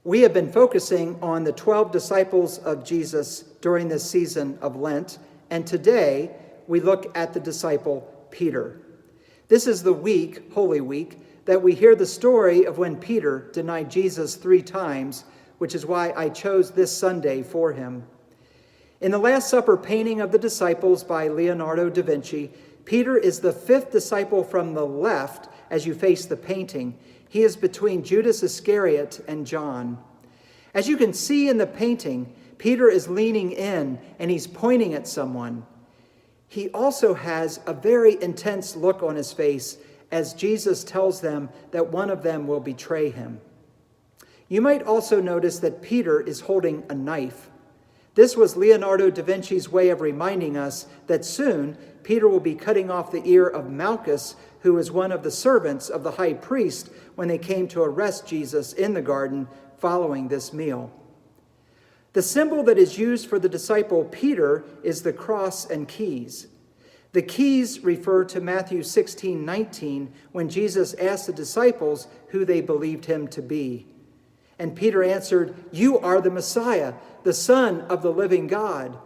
We have been focusing on the 12 disciples of Jesus during this season of Lent, and today we look at the disciple Peter. This is the week, Holy Week, that we hear the story of when Peter denied Jesus 3 times, which is why I chose this Sunday for him. In the Last Supper painting of the disciples by Leonardo da Vinci, Peter is the 5th disciple from the left as you face the painting. He is between Judas Iscariot and John. As you can see in the painting, Peter is leaning in and he's pointing at someone. He also has a very intense look on his face as Jesus tells them that one of them will betray him. You might also notice that Peter is holding a knife. This was Leonardo da Vinci's way of reminding us that soon Peter will be cutting off the ear of Malchus, who was one of the servants of the high priest when they came to arrest Jesus in the garden following this meal. The symbol that is used for the disciple Peter is the cross and keys. The keys refer to Matthew 16:19, when Jesus asked the disciples who they believed him to be. And Peter answered, "You are the Messiah, the Son of the living God."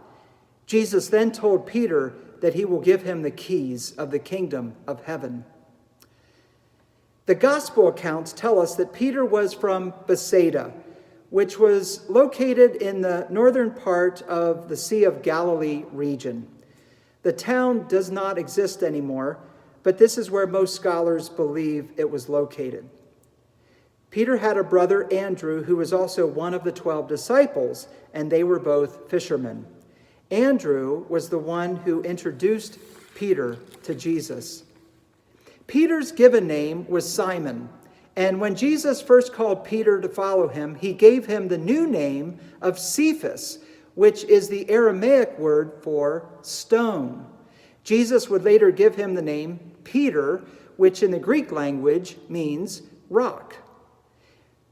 Jesus then told Peter that he will give him the keys of the kingdom of heaven. The gospel accounts tell us that Peter was from Bethsaida, which was located in the northern part of the Sea of Galilee region. The town does not exist anymore, but this is where most scholars believe it was located. Peter had a brother, Andrew, who was also one of the 12 disciples, and they were both fishermen. Andrew was the one who introduced Peter to Jesus. Peter's given name was Simon, and when Jesus first called Peter to follow him, he gave him the new name of Cephas, which is the Aramaic word for stone. Jesus would later give him the name Peter, which in the Greek language means rock.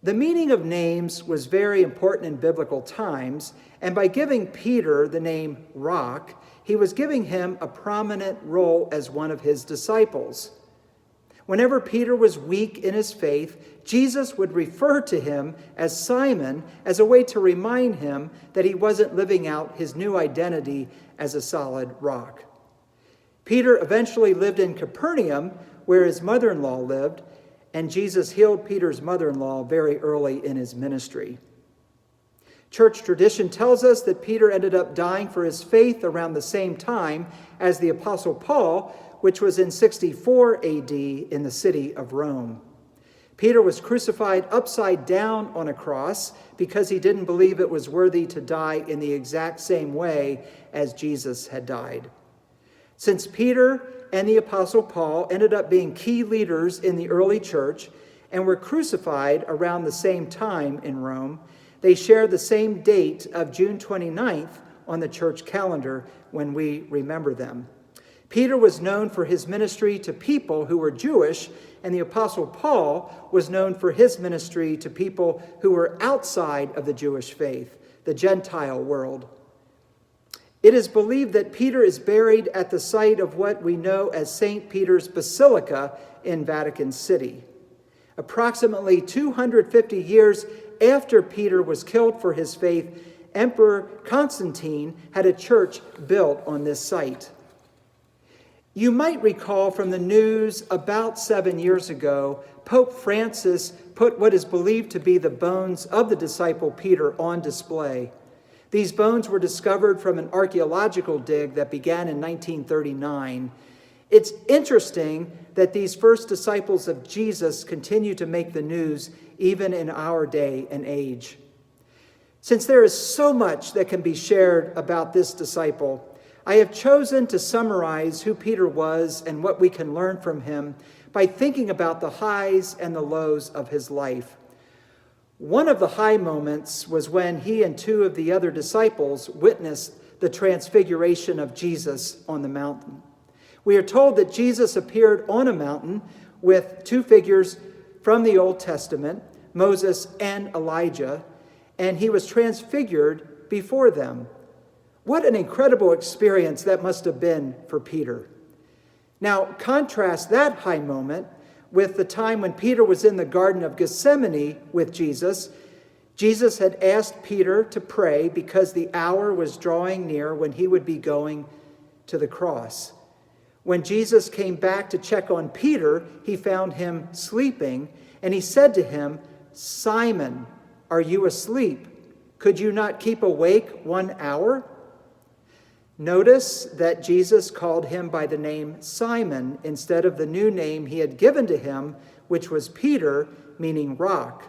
The meaning of names was very important in biblical times, and by giving Peter the name Rock, he was giving him a prominent role as one of his disciples. Whenever Peter was weak in his faith, Jesus would refer to him as Simon as a way to remind him that he wasn't living out his new identity as a solid rock. Peter eventually lived in Capernaum, where his mother-in-law lived, and Jesus healed Peter's mother-in-law very early in his ministry. Church tradition tells us that Peter ended up dying for his faith around the same time as the Apostle Paul, which was in 64 AD in the city of Rome. Peter was crucified upside down on a cross because he didn't believe it was worthy to die in the exact same way as Jesus had died. Since Peter and the Apostle Paul ended up being key leaders in the early church and were crucified around the same time in Rome, they share the same date of June 29th on the church calendar when we remember them. Peter was known for his ministry to people who were Jewish, and the Apostle Paul was known for his ministry to people who were outside of the Jewish faith, the Gentile world. It is believed that Peter is buried at the site of what we know as St. Peter's Basilica in Vatican City. Approximately 250 years after Peter was killed for his faith, Emperor Constantine had a church built on this site. You might recall from the news about 7 years ago, Pope Francis put what is believed to be the bones of the disciple Peter on display. These bones were discovered from an archaeological dig that began in 1939. It's interesting that these first disciples of Jesus continue to make the news even in our day and age. Since there is so much that can be shared about this disciple, I have chosen to summarize who Peter was and what we can learn from him by thinking about the highs and the lows of his life. One of the high moments was when he and 2 of the other disciples witnessed the transfiguration of Jesus on the mountain. We are told that Jesus appeared on a mountain with 2 figures from the Old Testament, Moses and Elijah, and he was transfigured before them. What an incredible experience that must have been for Peter. Now, contrast that high moment with the time when Peter was in the Garden of Gethsemane with Jesus. Jesus had asked Peter to pray because the hour was drawing near when he would be going to the cross. When Jesus came back to check on Peter, he found him sleeping, and he said to him, "Simon, are you asleep? Could you not keep awake 1 hour?" Notice that Jesus called him by the name Simon instead of the new name he had given to him, which was Peter, meaning rock.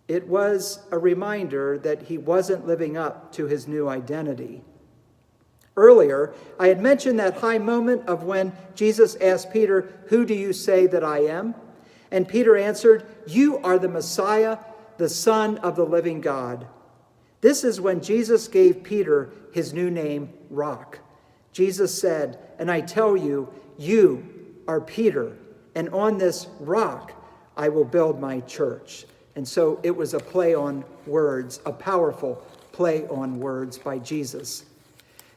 It was a reminder that he wasn't living up to his new identity. Earlier, I had mentioned that high moment of when Jesus asked Peter, "Who do you say that I am?" And Peter answered, "You are the Messiah, the Son of the living God." This is when Jesus gave Peter his new name, Rock. Jesus said, "And I tell you, you are Peter, and on this rock I will build my church." And so it was a play on words, a powerful play on words by Jesus.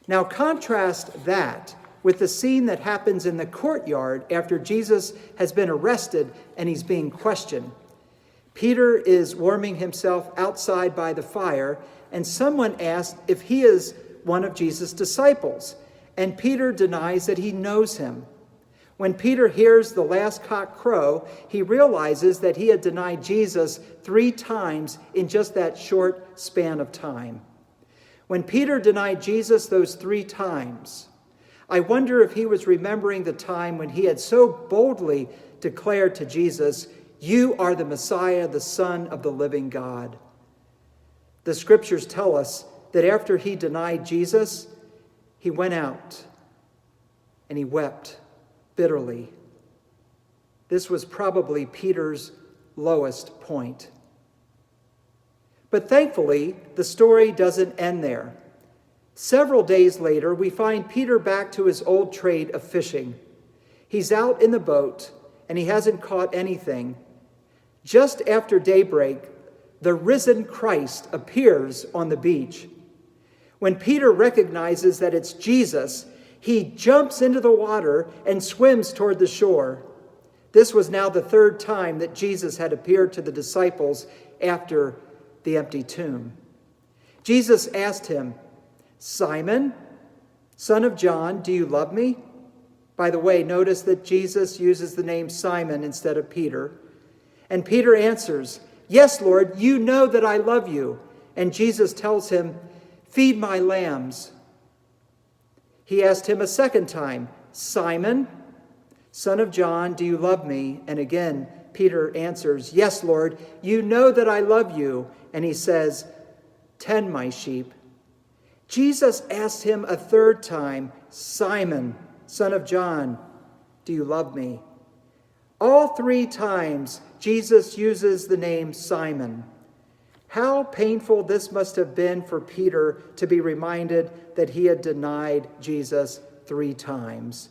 Now contrast that with the scene that happens in the courtyard after Jesus has been arrested and he's being questioned. Peter is warming himself outside by the fire, and someone asks if he is one of Jesus' disciples, and Peter denies that he knows him. When Peter hears the last cock crow, he realizes that he had denied Jesus 3 times in just that short span of time. When Peter denied Jesus those 3 times, I wonder if he was remembering the time when he had so boldly declared to Jesus, "You are the Messiah, the Son of the living God." The scriptures tell us that after he denied Jesus, he went out and he wept bitterly. This was probably Peter's lowest point. But thankfully, the story doesn't end there. Several days later, we find Peter back to his old trade of fishing. He's out in the boat, and he hasn't caught anything. Just after daybreak, the risen Christ appears on the beach. When Peter recognizes that it's Jesus, he jumps into the water and swims toward the shore. This was now the 3rd time that Jesus had appeared to the disciples after the empty tomb. Jesus asked him, "Simon, son of John, do you love me?" By the way, notice that Jesus uses the name Simon instead of Peter. And Peter answers, "Yes, Lord, you know that I love you." And Jesus tells him, "Feed my lambs." He asked him a second time, "Simon, son of John, do you love me?" And again, Peter answers, "Yes, Lord, you know that I love you." And he says, "Tend my sheep." Jesus asked him a 3rd time, "Simon, son of John, do you love me?" All 3 times, Jesus uses the name Simon. How painful this must have been for Peter to be reminded that he had denied Jesus 3 times.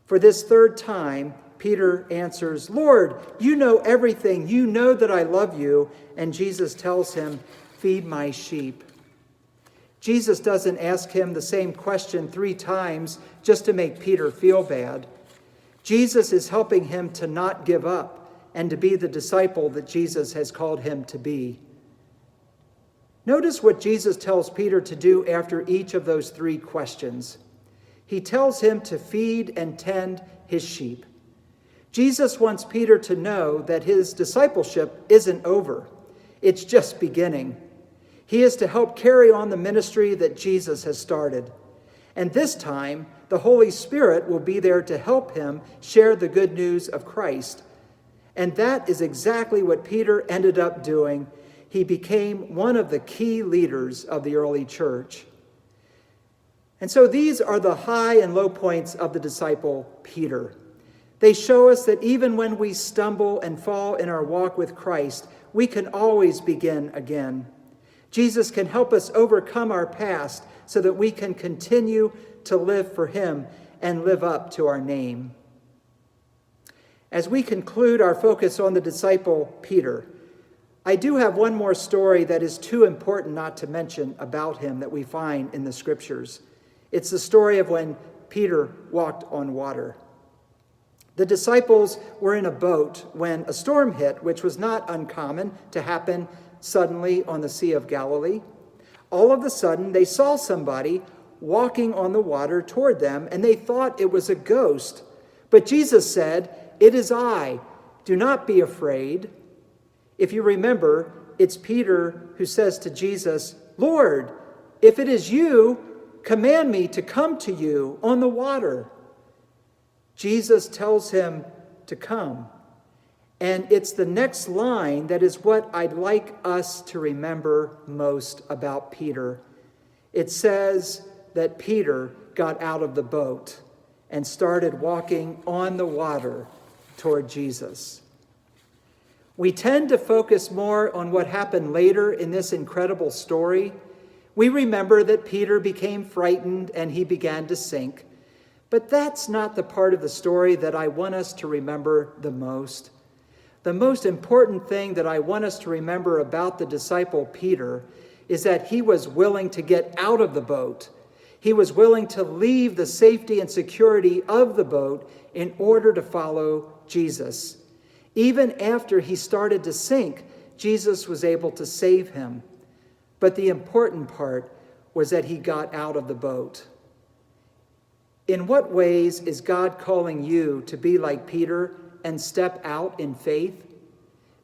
For this 3rd time, Peter answers, "Lord, you know everything. You know that I love you." And Jesus tells him, "Feed my sheep." Jesus doesn't ask him the same question 3 times just to make Peter feel bad. Jesus is helping him to not give up and to be the disciple that Jesus has called him to be. Notice what Jesus tells Peter to do after each of those 3 questions. He tells him to feed and tend his sheep. Jesus wants Peter to know that his discipleship isn't over. It's just beginning. He is to help carry on the ministry that Jesus has started. And this time, the Holy Spirit will be there to help him share the good news of Christ. And that is exactly what Peter ended up doing. He became one of the key leaders of the early church. And so these are the high and low points of the disciple Peter. They show us that even when we stumble and fall in our walk with Christ, we can always begin again. Jesus can help us overcome our past so that we can continue to live for him and live up to our name. As we conclude our focus on the disciple Peter, I do have one more story that is too important not to mention about him that we find in the scriptures. It's the story of when Peter walked on water. The disciples were in a boat when a storm hit, which was not uncommon to happen suddenly on the Sea of Galilee. All of a sudden, they saw somebody walking on the water toward them, and they thought it was a ghost. But Jesus said, "It is I. Do not be afraid." If you remember, it's Peter who says to Jesus, "Lord, if it is you, command me to come to you on the water." Jesus tells him to come. And it's the next line that is what I'd like us to remember most about Peter. It says that Peter got out of the boat and started walking on the water toward Jesus. We tend to focus more on what happened later in this incredible story. We remember that Peter became frightened and he began to sink. But that's not the part of the story that I want us to remember the most. The most important thing that I want us to remember about the disciple Peter is that he was willing to get out of the boat. He was willing to leave the safety and security of the boat in order to follow Jesus. Even after he started to sink, Jesus was able to save him. But the important part was that he got out of the boat. In what ways is God calling you to be like Peter and step out in faith?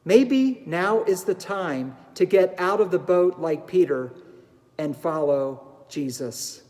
Maybe now is the time to get out of the boat like Peter and follow Jesus.